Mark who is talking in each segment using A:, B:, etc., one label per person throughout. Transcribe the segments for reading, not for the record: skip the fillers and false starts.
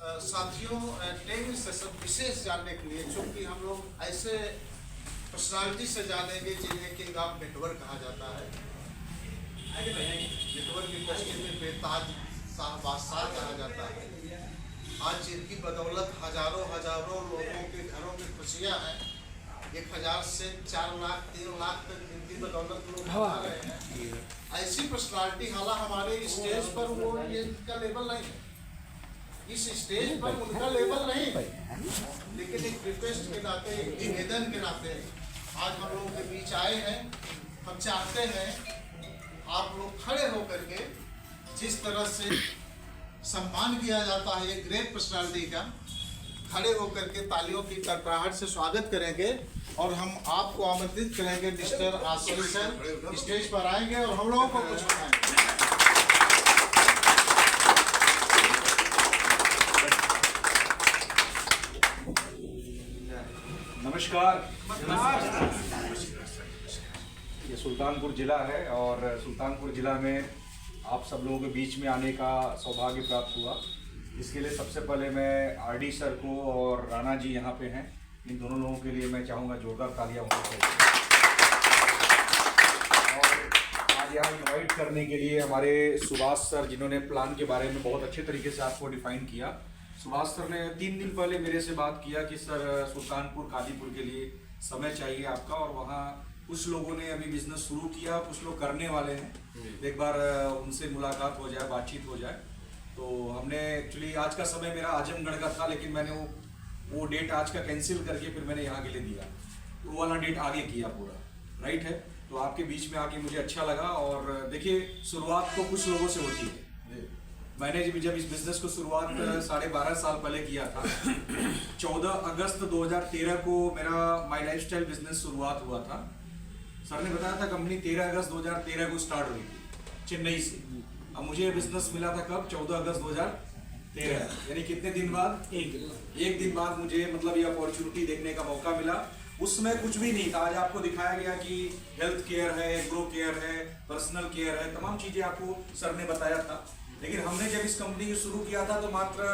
A: साथियों, training session विशेष जानने के लिए, चूँकि हम लोग ऐसे पर्सनालिटी से जानेंगे जिन्हें किंग ऑफ नेटवर्क कहा जाता है। नेटवर्क इंडस्ट्री में बेताज बादशाह कहा जाता है। आज जिनकी बदौलत हजारों लोगों के घरों में खुशियाँ हैं। 1000 से 4 लाख 3 लाख तक जिनकी बदौलत लोग कमा रहे हैं। ऐसी पर्सनालिटी, हालांकि हमारे स्टेज पर वो ये इनका लेवल नहीं है, इस स्टेज पर उनका लेवल नहीं है, लेकिन एक रिक्वेस्ट के नाते, एक निवेदन के नाते आज हम लोगों के बीच आए हैं। हम चाहते हैं आप लोग खड़े होकर के, जिस तरह से सम्मान किया जाता है एक ग्रेट पर्सनालिटी का, खड़े होकर के तालियों की कड़कड़ाहट से स्वागत करेंगे और हम आपको आमंत्रित करेंगे। मिस्टर आसिफ सर स्टेज पर आएंगे और हम लोगों को कुछ बताएंगे।
B: नमस्कार। ये सुल्तानपुर ज़िला है और सुल्तानपुर ज़िला में आप सब लोगों के बीच में आने का सौभाग्य प्राप्त हुआ। इसके लिए सबसे पहले मैं आरडी सर को और राणा जी यहाँ पे हैं, इन दोनों लोगों के लिए मैं चाहूँगा जोरदार तालियां होनी चाहिए। और आज यहाँ इनवाइट करने के लिए हमारे सुभाष सर, जिन्होंने प्लान के बारे में बहुत अच्छे तरीके से आपको डिफाइन किया। सुभाष सर ने 3 दिन पहले मेरे से बात किया कि सर सुल्तानपुर कादीपुर के लिए समय चाहिए आपका, और वहाँ कुछ लोगों ने अभी बिजनेस शुरू किया, कुछ लोग करने वाले हैं। एक बार उनसे मुलाकात हो जाए, बातचीत हो जाए। तो हमने एक्चुअली आज का समय मेरा आजमगढ़ का था, लेकिन मैंने वो डेट आज का कैंसिल करके फिर मैंने यहाँ के लिए दिया, तो वो वाला डेट आगे किया पूरा, राइट है। तो आपके बीच में आके मुझे अच्छा लगा। और देखिए, शुरुआत तो कुछ लोगों से होती है। मैंने जब इस बिज़नेस को शुरुआत 12.5 साल पहले किया था, 14 अगस्त 2013 को मेरा माई लाइफस्टाइल बिजनेस शुरुआत हुआ था। सर ने बताया था कंपनी 13 अगस्त 2013 को स्टार्ट हुई थी चेन्नई से। अब मुझे बिजनेस मिला था कब? 14 अगस्त 2013, यानी कितने दिन बाद? एक दिन बाद मुझे मतलब ये अपॉर्चुनिटी देखने का मौका मिला। उसमें कुछ भी नहीं था। आज आपको दिखाया गया कि हेल्थ केयर है, एग्रो केयर है, पर्सनल केयर है, तमाम चीज़ें आपको सर ने बताया था। लेकिन हमने जब इस कंपनी को शुरू किया था तो मात्र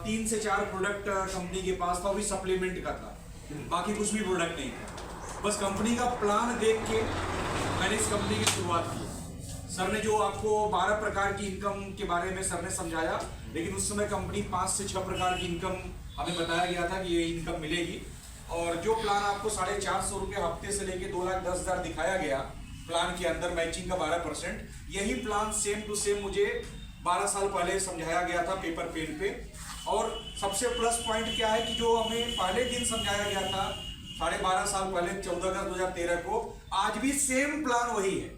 B: 3 से 4 प्रोडक्ट कंपनी के पास था, वो भी सप्लीमेंट का था, बाकी कुछ भी प्रोडक्ट नहीं था। बस कंपनी का प्लान देख के मैंने इस कंपनी की शुरुआत की। सर ने जो आपको 12 प्रकार की इनकम के बारे में सर ने समझाया, लेकिन उस समय कंपनी 5 से 6 प्रकार की इनकम हमें बताया गया था कि ये इनकम मिलेगी। और जो प्लान आपको 450 रुपये हफ्ते से लेके 2,10,000 दिखाया गया प्लान के अंदर, मैचिंग का 12%, यही प्लान सेम टू सेम मुझे 12 साल पहले समझाया गया था पेपर पेन पे। और सबसे प्लस पॉइंट क्या है कि जो हमें पहले दिन समझाया गया था 12.5 साल पहले 14 अगस्त 2013 को, आज भी सेम प्लान वही है।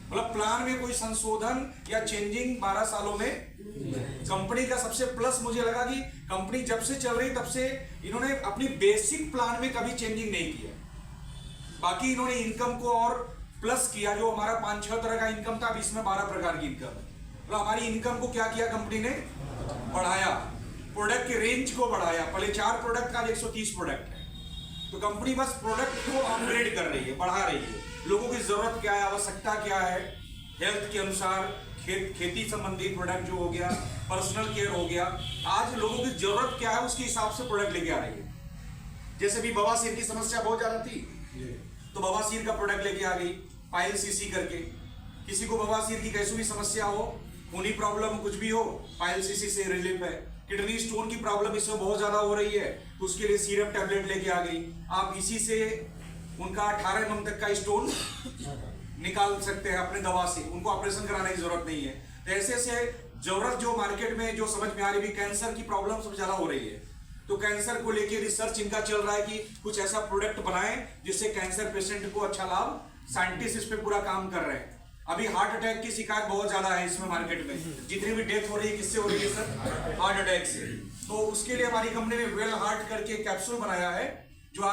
B: मतलब प्लान में कोई संशोधन या चेंजिंग 12 सालों में कंपनी का सबसे प्लस मुझे लगा कि कंपनी जब से चल रही तब से इन्होंने अपनी बेसिक प्लान में कभी चेंजिंग नहीं किया। बाकी इन्होंने इनकम को और प्लस किया। जो हमारा 5-6 तरह का इनकम था, अब इसमें 12 प्रकार की इनकम है। मतलब हमारी इनकम को क्या किया कंपनी ने? बढ़ाया। प्रोडक्ट के रेंज को बढ़ाया। पहले 4 प्रोडक्ट का 130 प्रोडक्ट है। तो कंपनी बस प्रोडक्ट को अपग्रेड कर रही है, बढ़ा रही है। लोगों की जरूरत क्या है, आवश्यकता क्या है, हेल्थ के अनुसार, खेती संबंधी प्रोडक्ट जो हो गया, पर्सनल केयर हो गया, आज लोगों की जरूरत क्या है उसके हिसाब से प्रोडक्ट लेके आ रही है। जैसे भी बवासीर की समस्या बहुत ज्यादा थी, तो बवासीर का प्रोडक्ट लेके आ गई, पाइल सीसी करके। किसी को बवासीर की कैसी भी समस्या हो, खूनी प्रॉब्लम कुछ भी हो, पाइल सीसी से रिलीफ है। किडनी स्टोन की प्रॉब्लम इसमें बहुत ज्यादा हो रही है, तो उसके लिए सीरप टैबलेट लेके आ गई। आप इसी से उनका 18 mm तक का स्टोन निकाल सकते हैं अपने दवा से, उनको ऑपरेशन कराने की जरूरत नहीं है। तो ऐसे से जरूरत जो मार्केट में जो समझ में आ रही है, कैंसर की प्रॉब्लम सबसे ज्यादा हो रही है, तो कैंसर को लेके रिसर्च इनका चल रहा है कि कुछ ऐसा प्रोडक्ट बनाएं जिससे कैंसर पेशेंट को अच्छा लाभ। साइंटिस्ट इस पे पूरा काम कर रहे हैं। अभी हार्ट अटैक की शिकायत बहुत ज्यादा है इसमें मार्केट में। जितनी भी डेथ हो रही है, किससे हो रही है सर? हार्ट अटैक से। तो उसके लिए हमारी कंपनी ने वेल हार्ट करके कैप्सूल बनाया है, जो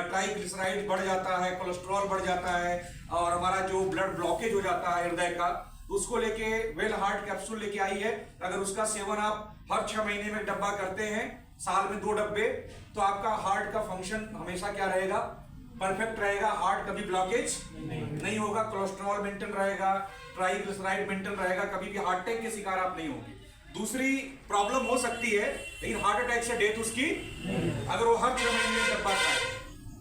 B: ट्राइग्लिसराइड बढ़ जाता है, कोलेस्ट्रॉल बढ़ जाता है, और हमारा जो ब्लड ब्लॉकेज हो जाता है हृदय का, उसको लेके वेल हार्ट कैप्सूल लेके आई है। अगर उसका सेवन आप हर 6 महीने में डब्बा करते हैं, साल में 2 डब्बे, तो आपका हार्ट का फंक्शन हमेशा क्या रहेगा? परफेक्ट रहेगा। हार्ट कभी ब्लॉकेज नहीं होगा, कोलेस्ट्रॉल मेंटेन रहेगा, ट्राइग्लिसराइड मेंटेन रहेगा, कभी भी हार्ट अटैक के शिकार आप नहीं होंगे। दूसरी प्रॉब्लम हो सकती है, लेकिन हार्ट अटैक से डेथ उसकी अगर वो हर 6 महीने में डब्बा खाए।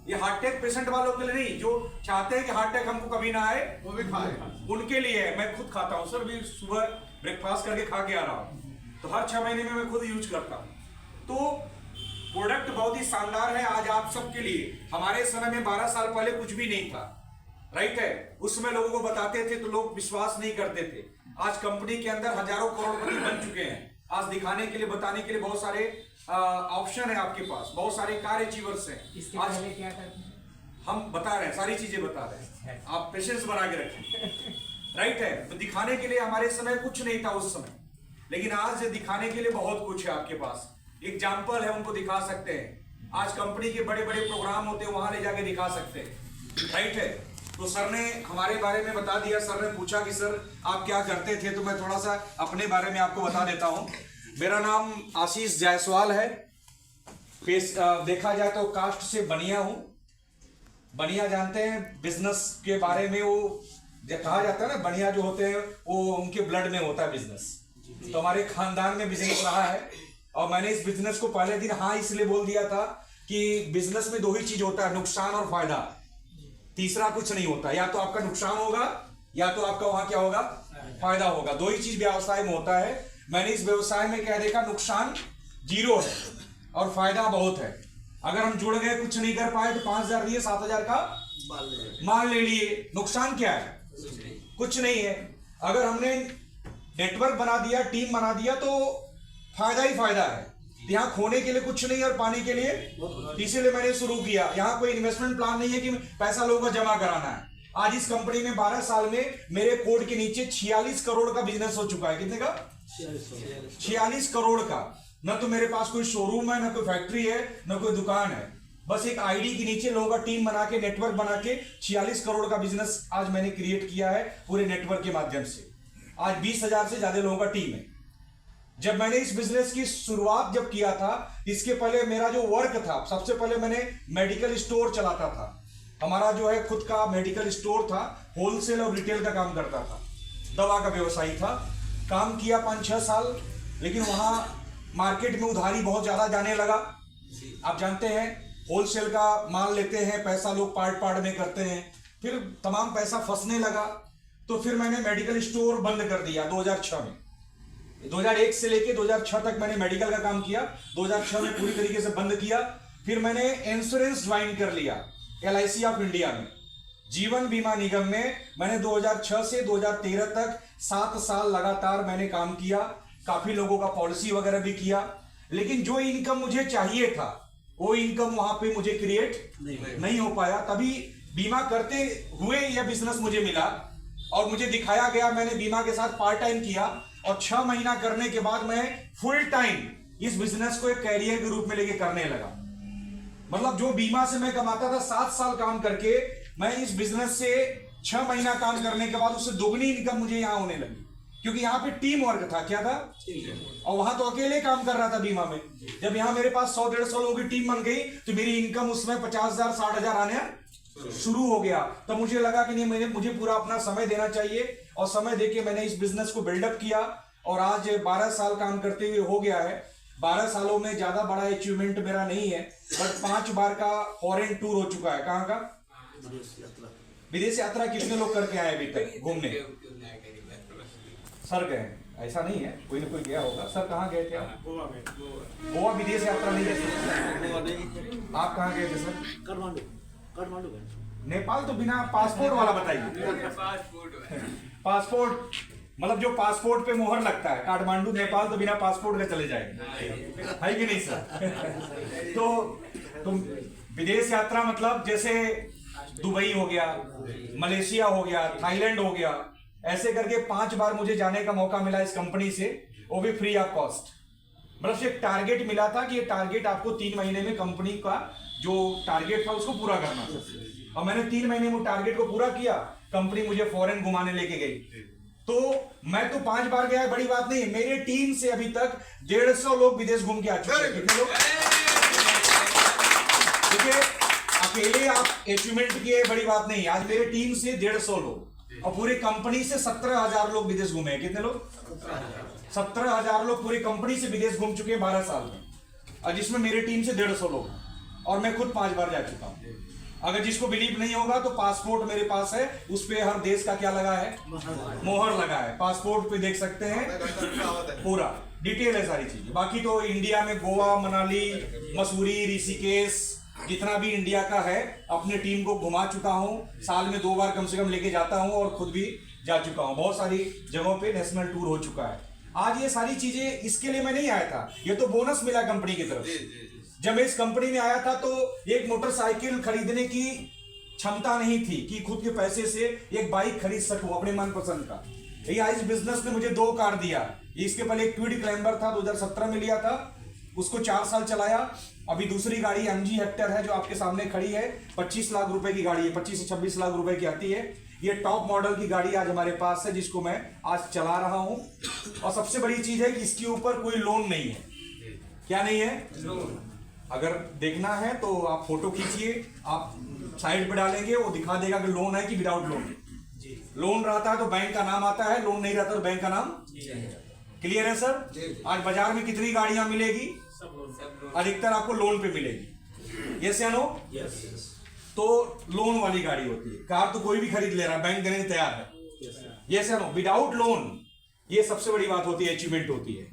B: ये हार्ट अटैक पेशेंट वालों के लिए नहीं, जो चाहते हैं कि हार्ट अटैक हमको कभी ना आए
A: वो भी खाए,
B: उनके लिए है। मैं खुद खाता हूँ सर, भी सुबह ब्रेकफास्ट करके खा के आ रहा हूँ, तो हर 6 महीने में मैं खुद यूज करता हूँ। तो प्रोडक्ट बहुत ही शानदार है आज आप सबके लिए। हमारे समय में 12 साल पहले कुछ भी नहीं था, राइट है। उस समय लोगों को बताते थे तो लोग विश्वास नहीं करते थे। आज कंपनी के अंदर हजारों करोड़पति बन चुके हैं। आज दिखाने के लिए, बताने के लिए बहुत सारे ऑप्शन है आपके पास, बहुत सारे कार अचीवर्स हैं।
C: इसके
B: आज
C: पहले क्या करते हैं?
B: हम बता रहे हैं, सारी चीजें बता रहे हैं, आप पेशेंस बना के रखें, राइट है। तो दिखाने के लिए हमारे समय कुछ नहीं था उस समय, लेकिन आज दिखाने के लिए बहुत कुछ है आपके पास। एग्जाम्पल है, उनको दिखा सकते हैं। आज कंपनी के बड़े बड़े प्रोग्राम होते हैं, वहां ले जाके दिखा सकते हैं, राइट है। तो सर ने हमारे बारे में बता दिया। सर ने पूछा कि सर आप क्या करते थे, तो मैं थोड़ा सा अपने बारे में आपको बता देता हूं। मेरा नाम आशीष जायसवाल है। फेस देखा जाए तो कास्ट से बनिया हूं। बनिया जानते हैं बिजनेस के बारे में, वो जो कहा जाता है ना, बनिया जो होते हैं वो उनके ब्लड में होता है बिजनेस। तो हमारे खानदान में बिजनेस रहा है, और मैंने इस बिजनेस को पहले दिन हाँ इसलिए बोल दिया था कि बिजनेस में 2 ही चीज होता है, नुकसान और फायदा। तीसरा कुछ नहीं होता, या तो आपका नुकसान होगा या तो आपका वहां क्या होगा, फायदा होगा। 2 ही चीज व्यवसाय में होता है। मैंने इस व्यवसाय में क्या देखा, नुकसान 0 है और फायदा बहुत है। अगर हम जुड़ गए, कुछ नहीं कर पाए, तो 5,000 दिए, 7,000 का माल ले लिए। नुकसान क्या है, कुछ नहीं है। अगर हमने नेटवर्क बना दिया, टीम बना दिया, तो फायदा ही फायदा है। यहाँ खोने के लिए कुछ नहीं और पाने के लिए, इसीलिए मैंने शुरू किया। यहाँ कोई इन्वेस्टमेंट प्लान नहीं है कि पैसा लोगों को जमा कराना है। आज इस कंपनी में 12 साल में मेरे कोड के नीचे 46 करोड़ का बिजनेस हो चुका है। कितने का? 46 करोड़ का। न तो मेरे पास कोई शोरूम है, न कोई फैक्ट्री है, न कोई दुकान है। बस एक आईडी के नीचे लोगों का टीम बना के, नेटवर्क बना के 46 करोड़ का बिजनेस आज मैंने क्रिएट किया है पूरे नेटवर्क के माध्यम से। आज 20,000 से ज्यादा लोगों का टीम है। जब मैंने इस बिजनेस की शुरुआत जब किया था, इसके पहले मेरा जो वर्क था, सबसे पहले मैंने मेडिकल स्टोर चलाता था। हमारा जो है खुद का मेडिकल स्टोर था, होलसेल और रिटेल का काम करता था, दवा का व्यवसायी था। काम किया 5-6 साल, लेकिन वहां मार्केट में उधारी बहुत ज्यादा जाने लगा। आप जानते हैं होलसेल का माल लेते हैं, पैसा लोग पार्ट में करते हैं, फिर तमाम पैसा फंसने लगा। तो फिर मैंने मेडिकल स्टोर बंद कर दिया 2006 में। 2001 से लेके 2006 तक मैंने मेडिकल का काम किया। 2006 में पूरी तरीके से बंद किया। फिर मैंने इंश्योरेंस ज्वाइन कर लिया LIC ऑफ इंडिया में, जीवन बीमा निगम में। मैंने 2006 से 2013 तक 7 साल लगातार मैंने काम किया। काफी लोगों का पॉलिसी वगैरह भी किया, लेकिन जो इनकम मुझे चाहिए था वो इनकम वहां पे मुझे क्रिएट नहीं हो पाया। तभी बीमा करते हुए यह बिजनेस मुझे मिला और मुझे दिखाया गया। मैंने बीमा के साथ पार्ट टाइम किया और 6 महीना करने के बाद मैं फुल टाइम इस बिजनेस को एक कैरियर के रूप में लेके करने लगा। मतलब जो बीमा से मैं कमाता था 7 साल काम करके, मैं इस बिजनेस से 6 महीना काम करने के बाद उससे दोगुनी इनकम मुझे यहाँ होने लगी, क्योंकि यहाँ पे टीम वर्क था। क्या था? और वहां तो अकेले काम कर रहा था बीमा में। जब यहाँ मेरे पास 100-150 लोगों की टीम बन गई, तो मेरी इनकम उसमें 50,000 60,000 आने शुरू हो गया। तब मुझे लगा कि नहीं, मुझे पूरा अपना समय देना चाहिए, और समय देके मैंने इस बिजनेस को बिल्डअप किया। और आज 12 साल काम करते हुए हो गया है। 12 सालों में ज्यादा बड़ा अचीवमेंट मेरा नहीं है, बट 5 बार का फॉरेन टूर हो चुका है। कहाँ का? विदेश यात्रा। कितने लोग करके आए अभी तक घूमने? सर गए? ऐसा नहीं है, कोई ना कोई गया होगा। सर कहाँ गए थे आप? गोवा विदेश यात्रा नहीं गए सर? आप कहाँ गए थे सर?
C: काठमांडू।
B: नेपाल तो बिना पासपोर्ट वाला बताइए। पासपोर्ट मतलब जो पासपोर्ट पे मोहर लगता है। काठमांडू नेपाल तो बिना पासपोर्ट के चले जाएंगे, है कि नहीं सर? तो विदेश यात्रा मतलब जैसे दुबई हो गया, मलेशिया हो गया, थाईलैंड हो गया, ऐसे करके 5 बार मुझे जाने का मौका मिला इस कंपनी से, वो भी फ्री ऑफ कॉस्ट। मतलब से एक टारगेट मिला था कि ये टारगेट आपको 3 महीने में कंपनी का जो टारगेट था उसको पूरा करना था, और मैंने 3 महीने में टारगेट को पूरा किया। कंपनी मुझे फॉरेन घुमाने लेके गई। तो मैं तो 5 बार गया, बड़ी बात नहीं। मेरे टीम से अभी तक 150 लोग विदेश घूम के आ चुके हैं। कितने लोग? देखिए, अकेले आप अचीवमेंट किए, बड़ी बात नहीं। आज मेरे टीम से 150 लोग और पूरी कंपनी से 17,000 लोग विदेश घूमे हैं। कितने लोग? 17,000 लोग पूरी कंपनी से विदेश घूम चुके हैं 12 साल में, और जिसमें मेरी टीम से 150 लोग हैं, और मैं खुद 5 बार जा चुका हूँ। अगर जिसको बिलीव नहीं होगा तो पासपोर्ट मेरे पास है, उस पे हर देश का क्या लगा है, मोहर लगा है। पासपोर्ट पे देख सकते हैं, पूरा डिटेल है सारी चीजें। बाकी तो इंडिया में गोवा, मनाली, मसूरी, ऋषिकेश, जितना भी इंडिया का है अपनी टीम को घुमा चुका हूँ। साल में 2 बार कम से कम लेके जाता हूँ, और खुद भी जा चुका हूँ। बहुत सारी जगहों पे नेशनल टूर हो चुका है। आज ये सारी चीजें इसके लिए मैं नहीं आया था, ये तो बोनस मिला कंपनी की तरफ से। जब मैं इस कंपनी में आया था तो एक मोटरसाइकिल खरीदने की क्षमता नहीं थी कि खुद के पैसे से एक बाइक खरीद सकूं अपने मनपसंद का। ये इस बिजनेस ने मुझे 2 कार दिया। इसके पहले एक क्विड क्लाइंबर था, 2017 में लिया था, उसको 4 साल चलाया। अभी दूसरी गाड़ी MG हेक्टर है जो आपके सामने खड़ी है, 25 लाख रुपए की गाड़ी है, 25 से 26 लाख रुपए की आती है। ये टॉप मॉडल की गाड़ी आज हमारे पास है, जिसको मैं आज चला रहा हूं। और सबसे बड़ी चीज है कि इसके ऊपर कोई लोन नहीं है। क्या नहीं है? अगर देखना है तो आप फोटो खींचिए, आप साइड पे डालेंगे, वो दिखा देगा कि लोन है कि विदाउट लोन। लोन रहता है तो बैंक का नाम आता है, लोन नहीं रहता तो बैंक का नाम। क्लियर है सर? आज बाजार में कितनी गाड़ियां मिलेगी? अधिकतर आपको लोन पे मिलेगी। यस या नो? तो लोन वाली गाड़ी होती है। कार तो कोई भी खरीद ले रहा है, बैंक देने को तैयार है। यस या नो? विदाउट लोन, ये सबसे बड़ी बात होती है, अचीवमेंट होती है।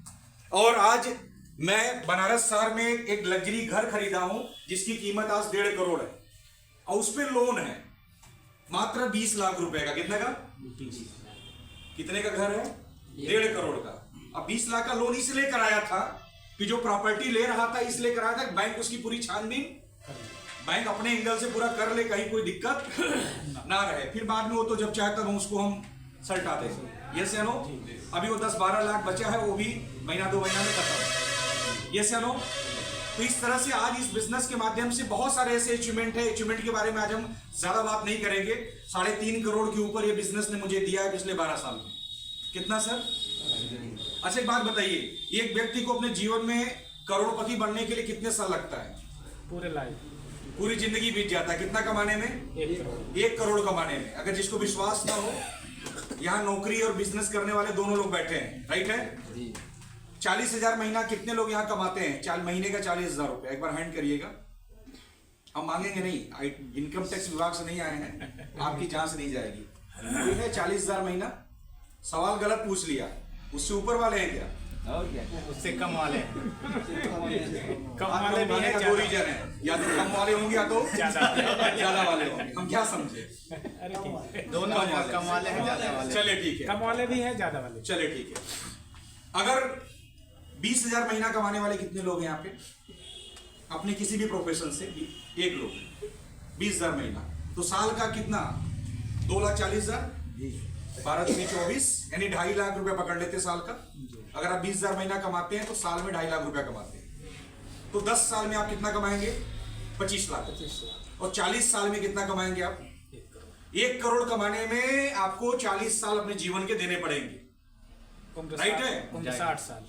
B: और आज मैं बनारस शहर में एक लग्जरी घर खरीदा हूं जिसकी कीमत आज 1.5 करोड़ है, और उस पर लोन है मात्र 20 लाख रुपए का। कितने का? कितने का घर है? 1.5 करोड़ का। अब 20 लाख का लोन इसलिए कराया था कि जो प्रॉपर्टी ले रहा था इसलिए कराया था, बैंक उसकी पूरी छानबीन, बैंक अपने एंगल से पूरा कर ले, कहीं कोई दिक्कत ना रहे। फिर बाद में वो तो जब चाहे तब उसको हम सल्टा दे। यस या नो? अभी वो 10-12 लाख बचा है, वो भी महीना 2 महीना में खत्म। यस या नो? तो इस तरह से आज इस बिजनेस के माध्यम से बहुत सारे ऐसे अचीवमेंट है। अचीवमेंट के बारे में आज हम ज्यादा बात नहीं करेंगे। 3.5 करोड़ के ऊपर ये बिजनेस ने मुझे दिया है पिछले 12 साल में। कितना सर? अच्छा एक बात बताइए, एक व्यक्ति को अपने जीवन में करोड़पति बनने के लिए कितने साल लगता है?
C: पूरे लाइफ,
B: पूरी जिंदगी बीत जाता है। कितना कमाने में? 1 करोड़ कमाने में। अगर जिसको विश्वास ना हो, यहाँ नौकरी और बिजनेस करने वाले दोनों लोग बैठे हैं, राइट है? 40,000 महीना कितने लोग यहाँ कमाते हैं? 4 महीने का 40,000 रुपया। एक बार हैंड करिएगा। हम मांगेंगे नहीं, इनकम टैक्स विभाग से नहीं आए हैं, आपकी जांच नहीं जाएगी। कोई है 40,000 महीना? सवाल गलत पूछ लिया। उससे ऊपर वाले हैं क्या?
C: उससे कम वाले
B: कम वाले भी हैं, दो रीजन है, या तो कम वाले होंगे या तो ज्यादा वाले होंगे। हम क्या समझे?
C: दोनों कम वाले हैं, ज्यादा वाले।
B: चले ठीक है,
C: कम वाले भी हैं, ज्यादा वाले।
B: चले ठीक है। अगर 20,000 महीना कमाने वाले कितने लोग हैं यहाँ पे? अपने किसी भी प्रोफेशन से एक लोग। 20,000 महीना तो साल का कितना? 2,40,000। 12×3 = 24, यानी 2.5 लाख रुपया पकड़ लेते साल का। अगर आप 20,000 महीना कमाते हैं तो साल में 2.5 लाख रुपया कमाते हैं। तो 10 साल में आप कितना कमाएंगे? 25 लाख। और 40 साल में कितना कमाएंगे आप? 1 करोड़ कमाने में आपको 40 साल अपने जीवन के देने पड़ेंगे, राइट है?
C: 60 साल।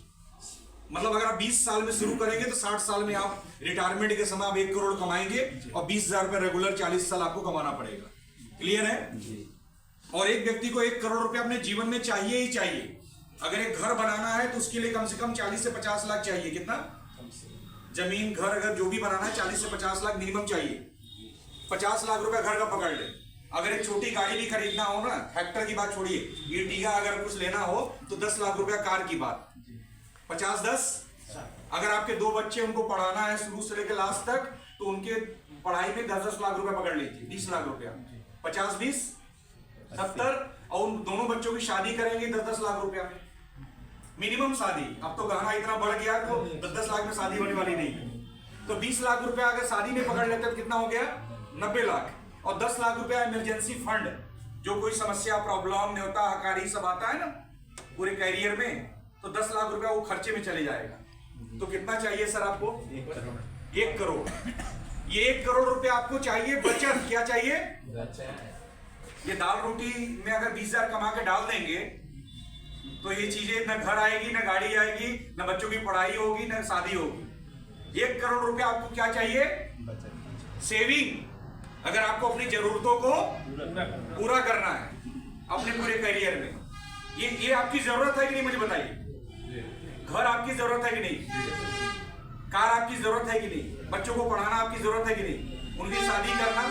B: मतलब अगर आप 20 साल में शुरू करेंगे तो 60 साल में आप रिटायरमेंट के समय आप 1 करोड़ कमाएंगे, और 20,000 रुपए रेगुलर 40 साल आपको कमाना पड़ेगा। क्लियर है? और एक व्यक्ति को 1 करोड़ रुपए अपने जीवन में चाहिए ही चाहिए। अगर एक घर बनाना है तो उसके लिए कम से कम 40 से 50 लाख चाहिए। कितना? जमीन, घर, अगर जो भी बनाना है 40 से 50 लाख मिनिमम चाहिए। 50 लाख रुपए घर का पकड़ ले। अगर एक छोटी गाड़ी भी खरीदना हो ना, हेक्टर की बात छोड़िए, Ertiga अगर कुछ लेना हो तो 10 लाख रुपया कार की बात। 50-10। अगर आपके 2 बच्चे, उनको पढ़ाना है शुरू से लेकर लास्ट तक, तो उनके पढ़ाई में 10-10 लाख रुपया पकड़ लीजिए, 20 लाख रुपया। 50-20 70। और उन दोनों बच्चों की शादी करेंगे 10-10 लाख रुपया में मिनिमम शादी। अब तो गहना इतना बढ़ गया तो 10-10 लाख में शादी होने वाली नहीं। तो 20 लाख रुपया अगर शादी में पकड़ लेते तो कितना हो गया? 90 लाख। और 10 लाख रुपया इमरजेंसी फंड, जो कोई समस्या, प्रॉब्लम, न्योता, हकारी सब आता है ना पूरे कैरियर में, तो 10 लाख रुपया वो खर्चे में चले जाएगा। तो कितना चाहिए सर आपको? 1 करोड़। ये 1 करोड़ रुपया आपको चाहिए बचत। क्या चाहिए? ये दाल रोटी में अगर 20,000 कमा के डाल देंगे तो ये चीजें न घर आएगी, न गाड़ी आएगी, न बच्चों की पढ़ाई होगी, न शादी होगी। 1 करोड़ रुपया आपको क्या चाहिए? सेविंग। अगर आपको अपनी जरूरतों को पूरा करना है अपने पूरे करियर में, ये आपकी जरूरत है कि नहीं, मुझे बताइए। घर आपकी जरूरत है कि नहीं, कार आपकी जरूरत है कि नहीं, बच्चों को पढ़ाना आपकी जरूरत है कि नहीं, उनकी शादी करना